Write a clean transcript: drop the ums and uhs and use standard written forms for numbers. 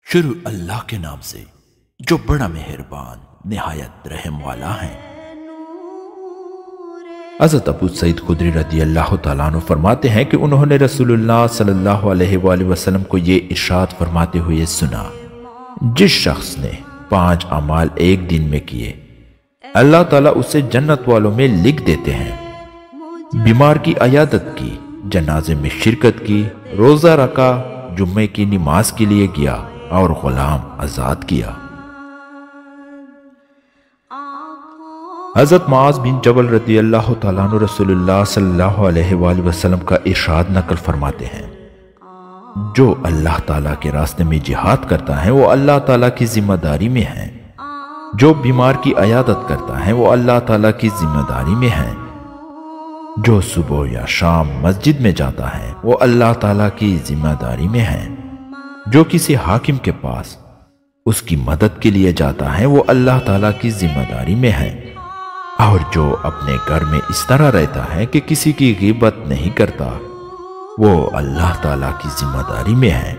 شروع اللہ کے نام سے جو بڑا مہربان نہایت رحم والا ہے۔ حضرت ابو سعید خدری رضی اللہ تعالیٰ عنہ فرماتے ہیں کہ انہوں نے رسول اللہ صلی اللہ علیہ وآلہ وسلم کو یہ ارشاد فرماتے ہوئے سنا، جس شخص نے 5 اعمال ایک دن میں کیے اللہ تعالیٰ اسے جنت والوں میں لکھ دیتے ہیں۔ بیمار کی عیادت کی، جنازے میں شرکت کی، روزہ رکھا، جمعے کی نماز کے لیے گیا اور غلام آزاد کیا۔ حضرت معاذ بن جبل رضی اللہ تعالیٰ عنہ رسول اللہ صلی اللہ علیہ وآلہ وسلم کا ارشاد نقل فرماتے ہیں، جو اللہ تعالیٰ کے راستے میں جہاد کرتا ہے وہ اللہ تعالیٰ کی ذمہ داری میں ہے، جو بیمار کی عیادت کرتا ہے وہ اللہ تعالیٰ کی ذمہ داری میں ہے، جو صبح یا شام مسجد میں جاتا ہے وہ اللہ تعالیٰ کی ذمہ داری میں ہے، جو کسی حاکم کے پاس اس کی مدد کے لیے جاتا ہے وہ اللہ تعالیٰ کی ذمہ داری میں ہے، اور جو اپنے گھر میں اس طرح رہتا ہے کہ کسی کی غیبت نہیں کرتا وہ اللہ تعالیٰ کی ذمہ داری میں ہے۔